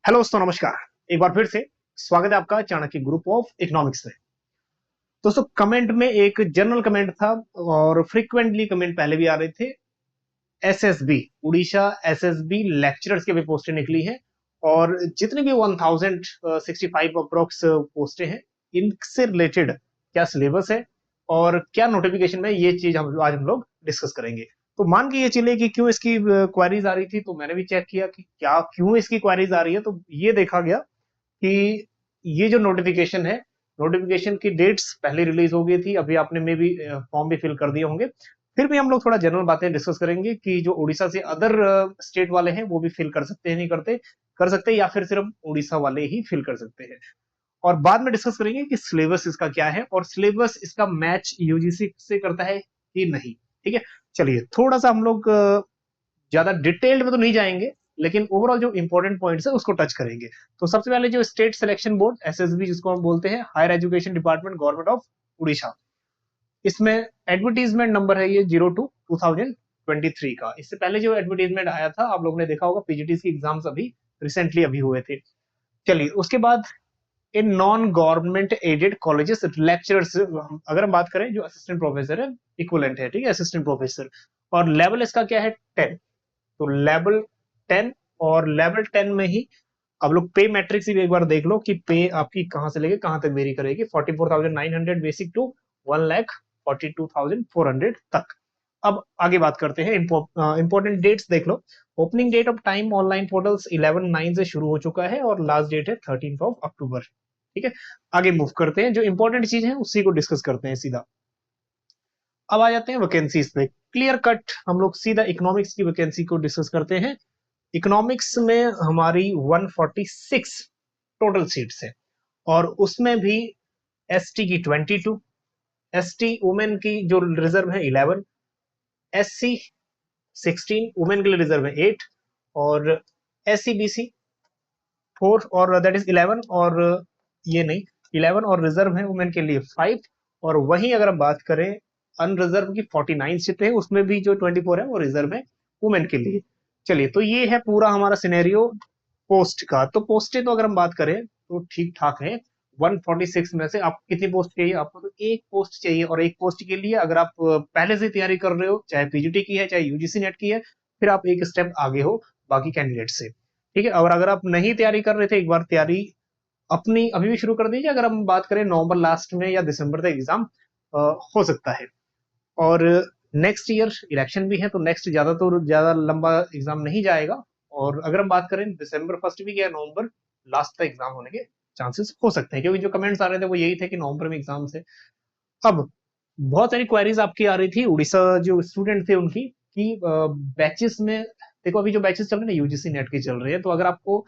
Hello दोस्तों, नमस्कार। एक बार फिर से स्वागत है आपका चाणक्य ग्रुप ऑफ इकोनॉमिक्स में। दोस्तों, कमेंट में एक जनरल कमेंट था और फ्रीक्वेंटली कमेंट पहले भी आ रहे थे। एसएसबी उड़ीसा एसएसबी लेक्चरर्स की भी पोस्टें निकली हैं और जितने भी 1065 अप्रोक्स पोस्टें हैं, इनसे रिलेटेड क्या सिलेबस है और क्या नोटिफिकेशन में, ये चीज हम लोग डिस्कस करेंगे। तो मान के ये चले कि क्यों इसकी क्वेरीज आ रही थी, तो मैंने भी चेक किया कि क्या क्यों इसकी क्वेरीज आ रही है। तो ये देखा गया कि ये जो नोटिफिकेशन है, नोटिफिकेशन की डेट्स पहले रिलीज हो गई थी। अभी आपने मे भी फॉर्म भी फिल कर दिए होंगे। फिर भी हम लोग थोड़ा जनरल बातें डिस्कस करेंगे कि जो उड़ीसा से अदर स्टेट वाले हैं वो भी फिल कर सकते हैं, नहीं करते कर सकते, या फिर सिर्फ उड़ीसा वाले ही फिल कर सकते हैं। और बाद में डिस्कस करेंगे कि सिलेबस इसका क्या है और सिलेबस इसका मैच यूजीसी से करता है कि नहीं। ठीक है, चलिए थोड़ा सा हम लोग ज्यादा डिटेल्ड में तो नहीं जाएंगे, लेकिन ओवरऑल जो इंपॉर्टेंट पॉइंट्स है उसको टच करेंगे। तो सबसे पहले जो स्टेट सिलेक्शन बोर्ड एसएसबी जिसको हम बोलते हैं, higher education department government of Orissa, इसमें एडवर्टीजमेंट नंबर है ये 02/2023 का। इससे पहले जो एडवर्टीजमेंट आया था आप लोगों ने देखा होगा, पीजीटी की एग्जाम्स अभी रिसेंटली अभी हुए थे। चलिए उसके बाद in non government aided colleges lecturers, अगर हम बात करें, जो असिस्टेंट प्रोफेसर है इक्वलेंट है, ठीक है, असिस्टेंट प्रोफेसर। और लेवल इसका क्या है, 10। तो लेवल 10, और लेवल 10 में ही अब लोग पे मैट्रिक्स भी एक बार देख लो कि पे आपकी कहां से लेके कहां तक वेरी करेगी। 44,900 बेसिक टू 1,42,400 तक। अब आगे बात करते हैं, इंपॉर्टेंट डेट्स देख लो। Opening date of time online portals 11/9 से शुरू हो चुका है और लास्ट डेट है 13 अक्टूबर। ठीक है, आगे मूव करते हैं, जो इंपॉर्टेंट चीज है उसी को डिस्कस करते हैं सीधा। अब आ जाते हैं वैकेंसीज पे। क्लियर कट हम लोग सीधा इकोनॉमिक्स की वैकेंसी को डिस्कस करते हैं। इकोनॉमिक्स में हमारी 146 टोटल सीट्स है और उसमें भी एसटी की 22, एसटी वुमेन की जो रिजर्व है 11, एससी 16, वुमेन के लिए रिजर्व है 8, और एससी बीसी 4, और दैट इज 11, और ये नहीं, 11 और रिजर्व है वुमेन के लिए 5। और वहीं अगर हम बात करें अनरिजर्व की 49 सीटें हैं, उसमें भी जो 24 है वो रिजर्व है वुमेन के लिए। चलिए, तो ये है पूरा हमारा सिनेरियो पोस्ट का। तो पोस्टें तो अगर हम बात करें तो ठीक ठाक है। 146 में से आपको कितनी पोस्ट चाहिए? आपको तो एक पोस्ट चाहिए, और एक पोस्ट के लिए अगर आप पहले से तैयारी कर रहे हो, चाहे पीजीटी की है चाहे यूजीसी नेट की है, फिर आप एक स्टेप आगे हो बाकी कैंडिडेट से। ठीक है, और अगर आप नहीं तैयारी कर रहे थे, एक बार तैयारी अपनी अभी भी शुरू कर दीजिए। अगर हम बात करें नवंबर लास्ट में या दिसंबर तक एग्जाम हो सकता है। और नेक्स्ट ईयर इलेक्शन भी है, तो नेक्स्ट ज्यादा लंबा एग्जाम नहीं जाएगा। और अगर हम बात करें दिसंबर फर्स्ट वीक या नवंबर लास्ट तक एग्जाम होने के चांसेस हो सकते हैं, क्योंकि जो कमेंट्स आ रहे थे वो यही थे कि नवंबर में एग्जाम है। अब बहुत सारी क्वेरीज आपकी आ रही थी उड़ीसा जो स्टूडेंट थे उनकी, कि बैचेस में, देखो अभी जो बैचेस चल रहे हैं ना यूजीसी नेट के चल रहे हैं, तो अगर आपको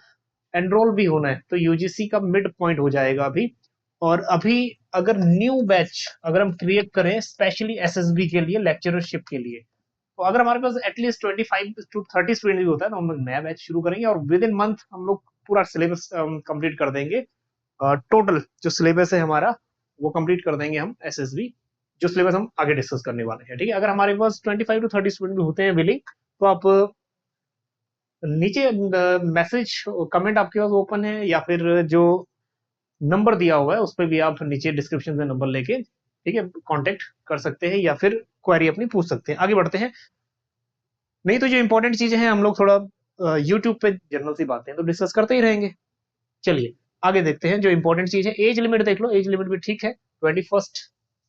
एनरोल भी होना है तो यूजीसी का मिड पॉइंट हो जाएगा अभी। और अभी अगर न्यू बैच अगर हम क्रिएट करें स्पेशली एसएसबी के लिए, लेक्चरशिप के लिए, तो अगर हमारे पास एटलीस्ट 25 to 30 स्टूडेंट भी होता है तो हम लोग नया बैच शुरू करेंगे और विद इन मंथ हम लोग पूरा सिलेबस कंप्लीट कर देंगे। टोटल जो सिलेबस है हमारा वो कंप्लीट कर देंगे हम एसएसबी, जो सिलेबस हम आगे डिस्कस करने वाले हैं। ठीक है, अगर हमारे पास 25 to 30 स्टूडेंट भी होते हैं विलिंग, तो आप नीचे मैसेज कमेंट आपके पास ओपन है, या फिर जो नंबर दिया हुआ है उस पर भी आप नीचे डिस्क्रिप्शन में नंबर लेके, ठीक है, कांटेक्ट कर सकते हैं या फिर क्वेरी अपनी पूछ सकते हैं। आगे बढ़ते हैं। नहीं तो जो इंपॉर्टेंट चीजें हैं हम लोग थोड़ा यूट्यूब पे जनरल सी बातें तो डिस्कस करते ही रहेंगे। चलिए आगे देखते हैं, जो इंपॉर्टेंट चीज है एज लिमिट देख लो। एज लिमिट भी ठीक है, 21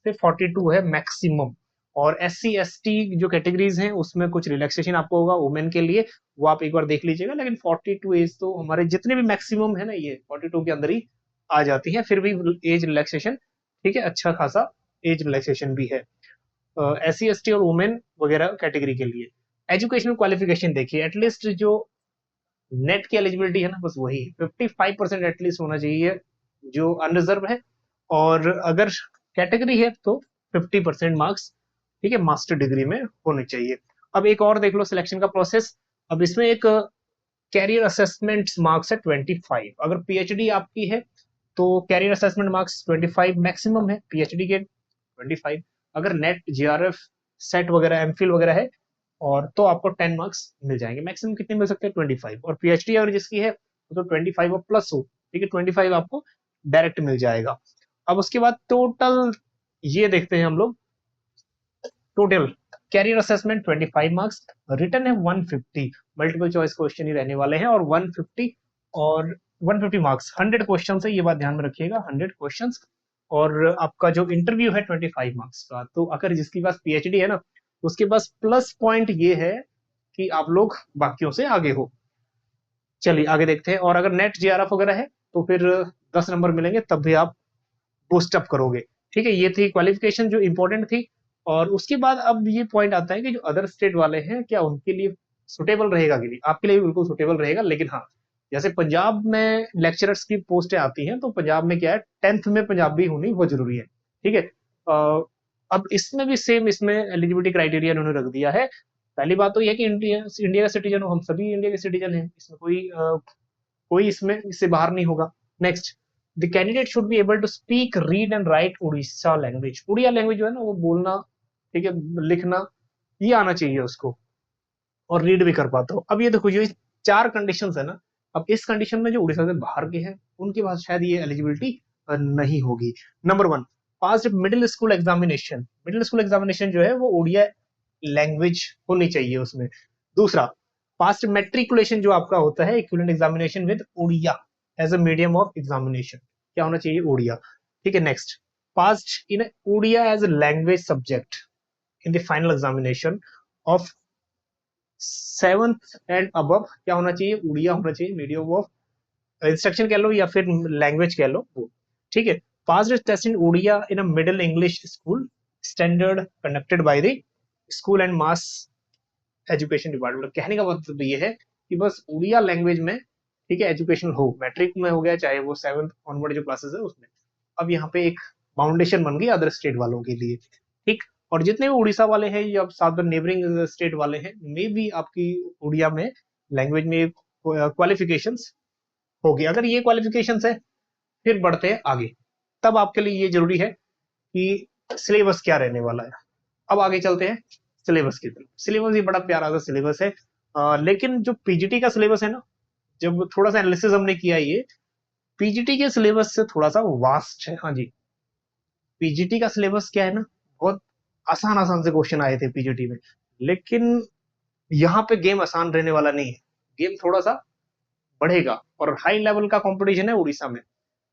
से 42 है मैक्सिमम। और एस सी एस टी जो कैटेगरीज हैं उसमें कुछ रिलैक्सेशन आपको होगा वुमेन के लिए, वो आप एक बार देख लीजिएगा। लेकिन 42 एज तो हमारे जितने भी मैक्सिमम है ना, ये 42 के अंदर ही आ जाती है। फिर भी एज रिलैक्सेशन ठीक है, अच्छा खासा एज रिलैक्सेशन भी है एस सी एस टी और वुमेन वगैरह कैटेगरी के लिए। एजुकेशनल क्वालिफिकेशन देखिए, एटलीस्ट जो नेट की एलिजिबिलिटी है ना, बस वही 55% एटलीस्ट होना चाहिए जो अनरिजर्व है। और अगर कैटेगरी है तो 50% मार्क्स, ठीक है, मास्टर डिग्री में होने चाहिए। अब एक और देख लो सिलेक्शन का प्रोसेस। अब इसमें एक कैरियर असेसमेंट मार्क्स है 25। अगर पीएचडी आपकी है तो कैरियर असेसमेंट मार्क्स 25 मैक्सिमम है, पीएचडी के 25। अगर नेट जीआरएफ सेट वगैरह एमफिल वगैरह है और तो आपको 10 मार्क्स मिल जाएंगे। मैक्सिमम कितने मिल सकते हैं? 25। और पीएचडी अगर जिसकी है तो 25 और प्लस हो, ठीक है, 25 आपको डायरेक्ट मिल जाएगा। अब उसके बाद टोटल ये देखते हैं हम लोग, total career assessment 25 marks, return है 150, मल्टीपल चॉइस क्वेश्चन ही रहने वाले हैं, और 150 और 150 मार्क्स, 100 क्वेश्चन है, ये बात ध्यान में रखिएगा, 100 क्वेश्चन। और आपका जो इंटरव्यू है 25 मार्क्स का। तो अगर जिसके पास पीएचडी है ना, उसके पास प्लस पॉइंट ये है कि आप लोग बाकियों से आगे हो। चलिए आगे देखते हैं। और अगर नेट जेआरएफ वगैरह है तो फिर 10 नंबर मिलेंगे, तब भी आप बूस्ट अप करोगे। ठीक है, ये थी क्वालिफिकेशन जो इंपॉर्टेंट थी। और उसके बाद अब ये पॉइंट आता है कि जो अदर स्टेट वाले हैं, क्या उनके लिए सुटेबल रहेगा कि नहीं। आपके लिए बिल्कुल सुटेबल रहेगा, लेकिन हाँ, जैसे पंजाब में लेक्चरर्स की पोस्टें आती हैं, तो पंजाब में क्या है, 10th में पंजाबी होनी बहुत जरूरी है। ठीक है, अब इसमें भी सेम, इसमें एलिजिबिलिटी क्राइटेरिया उन्होंने रख दिया है। पहली बात तो यह कि इंडिया इंडिया का सिटीजन हो, हम सभी इंडिया के सिटीजन हैं, इसमें कोई इसमें इससे बाहर नहीं होगा। Next, the candidate should be able to speak, read and write Orissa language. Odia language जो है ना, वो बोलना, ठीक है, लिखना, ये आना चाहिए उसको, और रीड भी कर पाता हो। अब ये देखो, ये 4 कंडीशन है ना, अब इस कंडीशन में जो उड़ीसा से बाहर के हैं, उनके पास शायद ये एलिजिबिलिटी नहीं होगी। Number 1, pass middle school examination. Middle school examination जो है वो उड़िया लैंग्वेज होनी चाहिए उसमें। दूसरा, पास्ट मेट्रिकुलेशन जो आपका होता है, equivalent examination with Odia as a medium of examination, क्या होना चाहिए, उड़िया। ठीक है, next, past in Odia as a language subject in the final examination of 7th and above, क्या होना चाहिए, उड़िया होना चाहिए, मीडियम ऑफ इंस्ट्रक्शन कह लो या फिर लैंग्वेज कह लो वो। ठीक है, pass test in Odia in a middle English school standard conducted by the school and mass education department. कहने का मतलब ये है कि बस उड़िया लैंग्वेज में, ठीक है, एजुकेशन हो, मैट्रिक में हो गया, चाहे वो 7th ऑनवर्ड जो क्लासेस है उसमें। अब यहाँ पे एक फाउंडेशन बन गई अदर स्टेट वालों के लिए। ठीक, और जितने भी उड़ीसा वाले हैं या साथ में नेबरिंग स्टेट वाले हैं, मे भी आपकी उड़िया में लैंग्वेज में क्वालिफिकेशंस होगी। अगर ये क्वालिफिकेशंस है, फिर बढ़ते हैं आगे। तब आपके लिए ये जरूरी है कि सिलेबस क्या रहने वाला है। अब आगे चलते हैं सिलेबस की तरफ। सिलेबस ये बड़ा प्यारा सा सिलेबस है, लेकिन जो पीजीटी का सिलेबस है ना, जब थोड़ा सा एनालिसिस हमने किया, ये पीजीटी के सिलेबस से थोड़ा सा वास्ट है। हाँ जी, पीजीटी का सिलेबस क्या है ना, बहुत आसान आसान से क्वेश्चन आए थे पीजीटी में, लेकिन यहाँ पे गेम आसान रहने वाला नहीं है, गेम थोड़ा सा बढ़ेगा। और हाई लेवल का कंपटीशन है उड़ीसा में।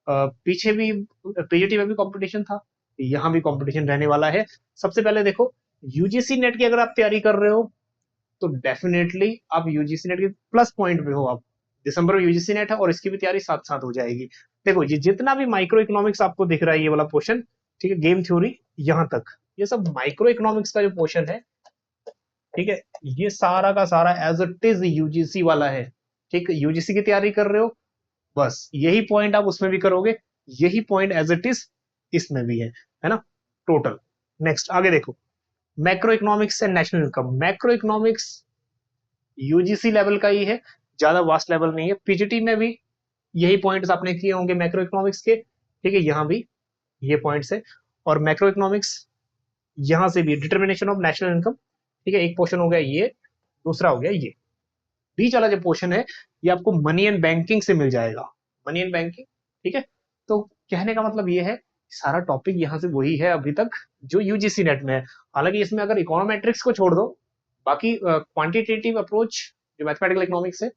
पीछे भी पीजीटी में भी कंपटीशन था, यहाँ भी कंपटीशन रहने वाला है। सबसे पहले देखो, यूजीसी नेट की अगर आप तैयारी कर रहे हो, तो डेफिनेटली आप यूजीसी नेट के प्लस पॉइंट पे हो। आप दिसंबर में यूजीसी नेट है, और इसकी भी तैयारी साथ साथ हो जाएगी। देखो, ये जितना भी माइक्रो इकोनॉमिक्स आपको दिख रहा है, ये वाला पोर्शन, ठीक है, गेम थ्योरी यहाँ तक, ये सब माइक्रो इकोनॉमिक्स का जो पोर्शन है, ठीक है, ये सारा का सारा एज इट इज यूजीसी वाला है। ठीक है, यूजीसी की तैयारी कर रहे हो, बस यही पॉइंट आप उसमें भी करोगे, यही पॉइंट एज इट इज इसमें भी है ना, टोटल। नेक्स्ट आगे देखो, macro economics and national income. Macro economics UGC level का ही है, ज्यादा वास्ट लेवल नहीं है। पीजीटी में भी यही पॉइंट्स आपने किए होंगे मैक्रो इकोनॉमिक्स के, ठीक है, यहाँ भी ये पॉइंट्स है। और मैक्रो इकोनॉमिक्स यहाँ से भी डिटर्मिनेशन ऑफ नेशनल इनकम, ठीक है, एक पोर्शन हो गया ये, दूसरा हो गया ये। बीच वाला जो पोर्शन है, ये आपको मनी एंड बैंकिंग से मिल जाएगा, मनी एंड बैंकिंग। ठीक है, तो कहने का मतलब ये है, सारा टॉपिक यहाँ से वही है अभी तक जो यूजीसी नेट में है। हालांकि इसमें अगर इकोनोमेट्रिक्स को छोड़ दो, बाकी क्वांटिटेटिव अप्रोच जो मैथमेटिकल इकोनॉमिक्स है,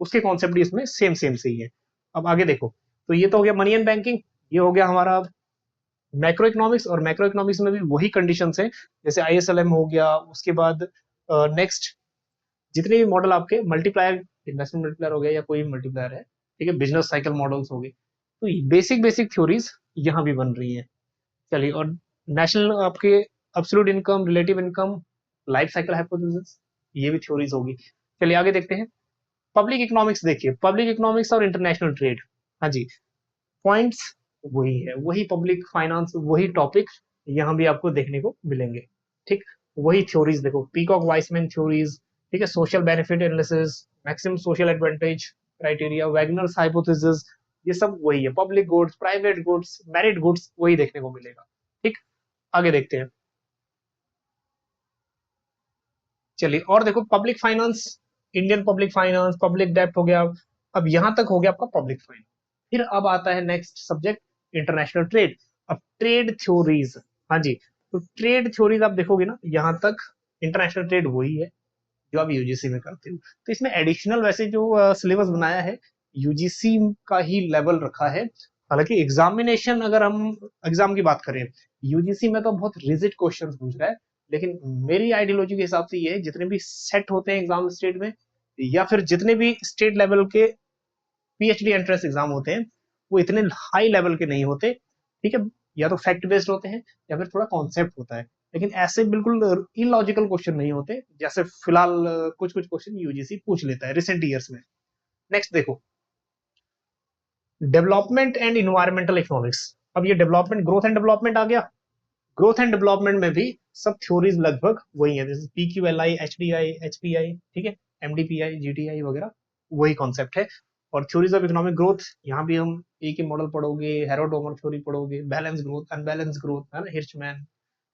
उसके कॉन्सेप्ट भी इसमें सेम सेम से ही है। अब आगे देखो, तो ये तो हो गया मनी एंड बैंकिंग, ये हो गया हमारा मैक्रो इकोनॉमिक्स। और मैक्रो इकोनॉमिक्स में भी वही कंडीशंस हैं, जैसे आईएसएलएम हो गया। उसके बाद नेक्स्ट, जितने भी मॉडल आपके मल्टीप्लायर, इन्वेस्टमेंट मल्टीप्लायर हो गया या कोई मल्टीप्लायर है, ठीक है, बिजनेस साइकिल मॉडल्स हो गए, तो बेसिक बेसिक थ्योरीज यहाँ भी बन रही है। चलिए, और नेशनल आपके absolute income, relative income, life cycle hypothesis, ये भी थ्योरीज होगी। चलिए आगे देखते हैं। पब्लिक इकोनॉमिक्स देखिए, पब्लिक इकोनॉमिक्स और इंटरनेशनल ट्रेड। हाँ जी, पॉइंट्स वही है, वही पब्लिक फाइनेंस, वही टॉपिक यहाँ भी आपको देखने को मिलेंगे। ठीक, वही थ्योरीज देखो, पीकॉक वाइसमैन थ्योरीज, ठीक है, social benefit analysis, maximum social advantage criteria, Wagner's hypothesis, ये सब वही है। Public goods, private goods, merit goods, वही देखने को मिलेगा। ठीक, आगे देखते हैं। चलिए और देखो, public finance, Indian public finance, public डेप्ट हो गया, अब यहां तक हो गया आपका पब्लिक फाइनेंस। फिर अब आता है नेक्स्ट सब्जेक्ट, इंटरनेशनल ट्रेड। अब ट्रेड थ्योरीज, हाँ जी, तो ट्रेड थ्योरीज आप देखोगे ना, यहाँ तक इंटरनेशनल ट्रेड वही है जो आप यूजीसी में करते हो। तो इसमें एडिशनल वैसे जो सिलेबस बनाया है यूजीसी का ही लेवल रखा है। हालांकि एग्जामिनेशन, अगर हम एग्जाम की बात करें, यूजीसी में तो बहुत रिजिड क्वेश्चंस पूछ रहा है, लेकिन मेरी आइडियोलॉजी के हिसाब से ये है, जितने भी सेट होते हैं एग्जाम स्टेट में, या फिर जितने भी स्टेट लेवल के पीएचडी एंट्रेंस एग्जाम होते हैं, वो इतने हाई लेवल के नहीं होते, ठीक है। या तो फैक्ट बेस्ड होते हैं या फिर थोड़ा कॉन्सेप्ट होता है, लेकिन ऐसे बिल्कुल इलॉजिकल क्वेश्चन नहीं होते, जैसे फिलहाल कुछ कुछ क्वेश्चन यूजीसी पूछ लेता है रिसेंट ईयर्स में। नेक्स्ट देखो, डेवलपमेंट एंड इन्वायरमेंटल इकोनॉमिक्स। अब ये डेवलपमेंट, ग्रोथ एंड डेवलपमेंट आ गया। ग्रोथ एंड डेवलपमेंट में भी सब थ्योरीज लगभग वही है, जैसे पीक्यूएलआई, एचडीआई, एचपीआई, ठीक है, एमडीपीआई, जीटीआई वगैरह, वही कॉन्सेप्ट है। और थ्योरीज ऑफ इकोनॉमिक ग्रोथ, यहाँ भी हम एक ही मॉडल पढ़ोगे, हेरोडोमर थ्योरी पढ़ोगे, बैलेंस ग्रोथ, अनबैलेंस ग्रोथ, है ना, हिर्चमैन,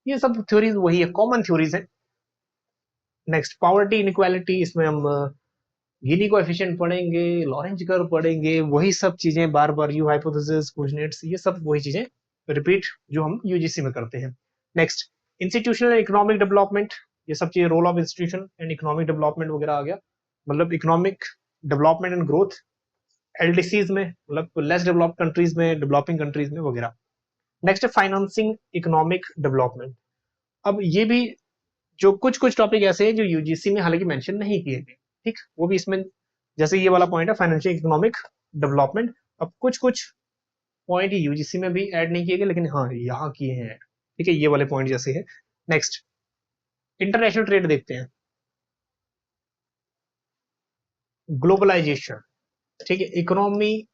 ये सब थ्योरीज वही है, कॉमन थ्योरीज है। नेक्स्ट, पॉवर्टी इनइक्वालिटी, इसमें हम गिनी कोएफिशिएंट पढ़ेंगे, लॉरेंज कर्व पढ़ेंगे, वही सब चीजें बार बार, यू हाइपोथेसिस, कोऑर्डिनेट्स, ये सब वही चीजें रिपीट जो हम यूजीसी में करते हैं। नेक्स्ट, इंस्टीट्यूशनल इकोनॉमिक डेवलपमेंट, ये सब चीजें, role of institution and economic development वगैरह आ गया, मतलब economic development and growth LDCs में, मतलब लेस डेवलप्ड कंट्रीज में, डेवलपिंग कंट्रीज में वगैरह। नेक्स्ट है फाइनेंसिंग इकोनॉमिक डेवलपमेंट। अब ये भी जो कुछ कुछ टॉपिक ऐसे हैं जो यूजीसी में हालांकि मेंशन नहीं किए गए, ठीक, वो भी इसमें, जैसे ये वाला पॉइंट है फाइनेंशियल इकोनॉमिक डेवलपमेंट, अब कुछ कुछ पॉइंट यूजीसी में भी ऐड नहीं किए गए, लेकिन हाँ यहाँ किए हैं ऐड, ठीक है, ये वाले पॉइंट जैसे है। नेक्स्ट, इंटरनेशनल ट्रेड देखते हैं, ग्लोबलाइजेशन, ठीक है, इकोनॉमी।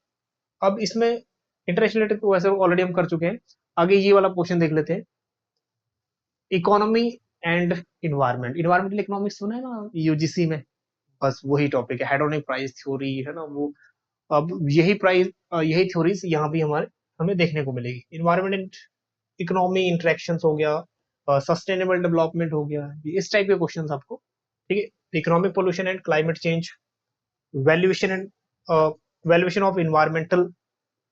अब इसमें इंटरनेशनल ट्रेड तो वैसे ऑलरेडी हम कर चुके हैं, आगे ये वाला पोर्शन देख लेते हैं, economy and environment. Environmental economics सुना है ना यूजीसी में, बस वही टॉपिक है, हेडोनिक प्राइस थ्योरी, है ना वो। अब यही प्राइस, यही थ्योरीज यहाँ भी हमारे हमें देखने को मिलेगी। इन्वायरमेंट इकोनॉमी इंटरेक्शंस हो गया, सस्टेनेबल डेवलपमेंट हो गया, इस टाइप के क्वेश्चंस आपको, ठीक है। Economic pollution and climate change, valuation and valuation of environmental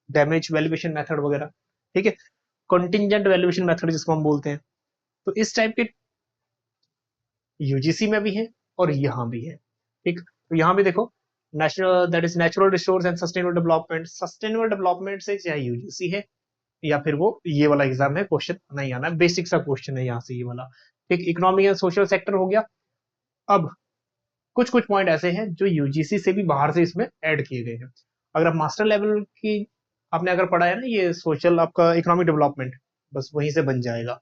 damage, valuation method वगैरह, ठीक है, कंटिंजेंट वैल्यूएशन मेथड जिसको हम बोलते हैं। तो इस टाइप के यूजीसी में भी है और यहाँ भी है, ठीक। तो यहाँ भी देखो, national, that is natural resource and sustainable development, sustainable development से चाहे यूजीसी है या फिर वो ये वाला एग्जाम है, क्वेश्चन नहीं आना, बेसिक सा क्वेश्चन है यहाँ से ये वाला, ठीक। इकोनॉमिक एंड सोशल सेक्टर हो गया। अब कुछ कुछ पॉइंट ऐसे हैं जो यूजीसी से भी बाहर से इसमें ऐड किए गए हैं। अगर आप मास्टर लेवल की आपने अगर पढ़ा है ना, ये सोशल आपका इकोनॉमिक डेवलपमेंट, बस वहीं से बन जाएगा।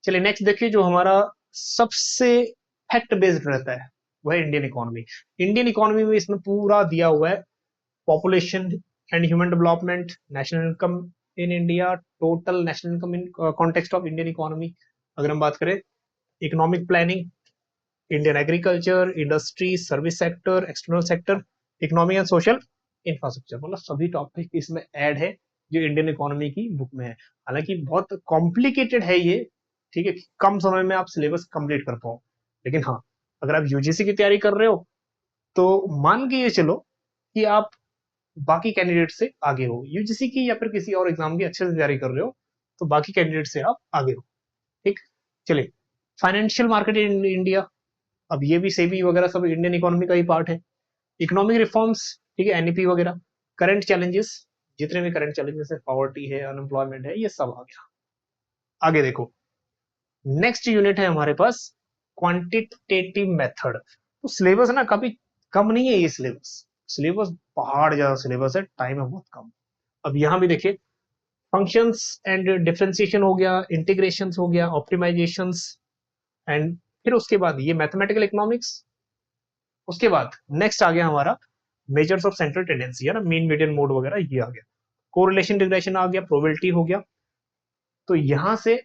चलिए नेक्स्ट देखिए, जो हमारा सबसे फैक्ट बेस्ड रहता है वह इंडियन इकोनॉमी। इंडियन इकोनॉमी में इसमें पूरा दिया हुआ है, population and human development, national income in India, total national income in context of Indian economy. अगर हम बात करें economic planning, Indian agriculture, industry, service sector, external sector, economic and social infrastructure, मतलब सभी टॉपिक इसमें ऐड है जो Indian economy की बुक में है। हालांकि बहुत कॉम्प्लिकेटेड है ये, ठीक है, कम समय में आप सिलेबस कंप्लीट कर पाओ, लेकिन हाँ, अगर आप यूजीसी की तैयारी कर रहे हो तो मान के ये चलो कि आप बाकी कैंडिडेट से आगे हो, यूजीसी की या फिर किसी और एग्जाम की अच्छे से तैयारी कर रहे हो तो बाकी कैंडिडेट से आप आगे हो, ठीक। चलिए, फाइनेंशियल मार्केट इन इंडिया, अब ये भी सेबी वगैरह सब इंडियन इकोनॉमी का ही पार्ट है। इकोनॉमिक रिफॉर्म्स, ठीक है, एनईपी वगैरह। करंट चैलेंजेस, जितने भी करंट चैलेंजेस है, पॉवर्टी है, अनएम्प्लॉयमेंट है, ये सब आ गया। आगे देखो, नेक्स्ट यूनिट है हमारे पास क्वांटिटेटिव मेथड। तो सिलेबस ना कभी कम नहीं है, ये सिलेबस सिलेबस पहाड़ जैसा सिलेबस है, टाइम है बहुत कम। अब यहाँ भी देखिए, फंक्शंस एंड डिफरेंशिएशन हो गया, इंटीग्रेशंस हो गया, ऑप्टिमाइजेशंस, एंड फिर उसके बाद ये मैथमेटिकल इकोनॉमिक्स। उसके बाद नेक्स्ट आ गया हमारा मेजर्स ऑफ सेंट्रल टेंडेंसी, है ना, मीन मीडियन मोड वगैरह, ये आ गया। कोरिलेशन रिग्रेशन आ गया, प्रोबेबिलिटी हो गया। तो यहां से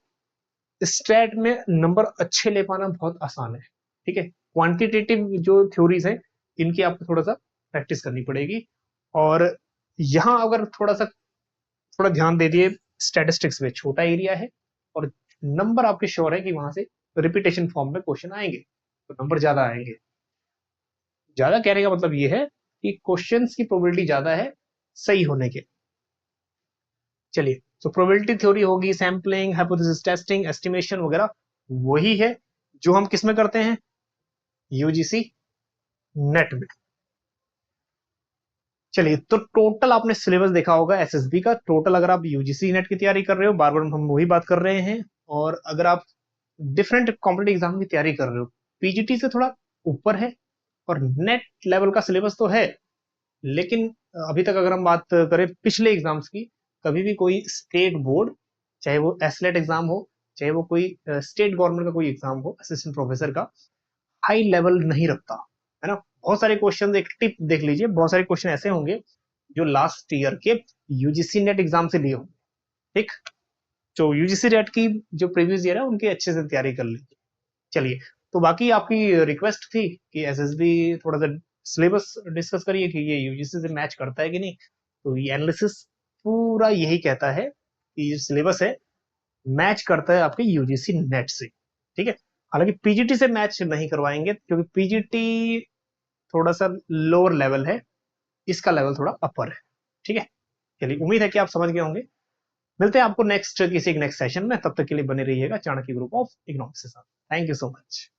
स्टैट में नंबर अच्छे ले पाना बहुत आसान है, ठीक है। क्वांटिटेटिव जो थ्योरीज है इनकी आपको थोड़ा सा प्रैक्टिस करनी पड़ेगी। और यहाँ अगर थोड़ा ध्यान दे दिए, स्टैटिस्टिक्स में छोटा एरिया है और नंबर आपके श्योर है कि वहां से रिपीटेशन फॉर्म में क्वेश्चन आएंगे, तो नंबर ज्यादा आएंगे। ज्यादा कहने का मतलब ये है कि क्वेश्चंस की प्रोबेबिलिटी ज्यादा है सही होने के। चलिए, तो प्रोबेबिलिटी थ्योरी होगी, सैम्पलिंग, हाइपोथेसिस टेस्टिंग, एस्टिमेशन वगैरह वही है जो हम किसमें करते हैं, यूजीसी नेट में। चलिए, तो टोटल आपने सिलेबस देखा होगा एसएसबी का टोटल, अगर आप यूजीसी नेट की तैयारी कर रहे हो, बार बार हम वही बात कर रहे हैं, और अगर आप डिफरेंट कॉम्पिटेटिव एग्जाम की तैयारी कर रहे हो, पीजीटी से थोड़ा ऊपर है और नेट लेवल का सिलेबस तो है, लेकिन अभी तक अगर हम बात करें पिछले एग्जाम्स की, कभी भी कोई स्टेट बोर्ड, चाहे वो एसलेट एग्जाम हो, चाहे वो कोई स्टेट गवर्नमेंट का कोई एग्जाम हो असिस्टेंट प्रोफेसर का, हाई लेवल नहीं रखता है ना। बहुत सारे क्वेश्चन, एक टिप देख लीजिए, बहुत सारे क्वेश्चन ऐसे होंगे जो लास्ट ईयर के यूजीसी नेट एग्जाम से लिए होंगे। ठीक, तो यूजीसी नेट की जो प्रीवियस ईयर है उनकी अच्छे से तैयारी कर लीजिए। चलिए, तो बाकी आपकी रिक्वेस्ट थी कि एसएसबी थोड़ा सा सिलेबस डिस्कस करिए कि ये यूजीसी से मैच करता है कि नहीं। तो ये एनालिसिस पूरा यही कहता है कि ये सिलेबस है मैच करता है आपके यूजीसी नेट से। ठीक है, हालांकि पीजीटी से मैच नहीं करवाएंगे क्योंकि पीजीटी थोड़ा सा लोअर लेवल है, इसका लेवल थोड़ा अपर है। ठीक है, चलिए, उम्मीद है कि आप समझ गए होंगे। मिलते हैं आपको नेक्स्ट किसी नेक्स्ट सेशन में, तब तक के लिए बने रहिएगा चाणक्य ग्रुप ऑफ इकोनॉमिक्स के साथ। Thank you so much.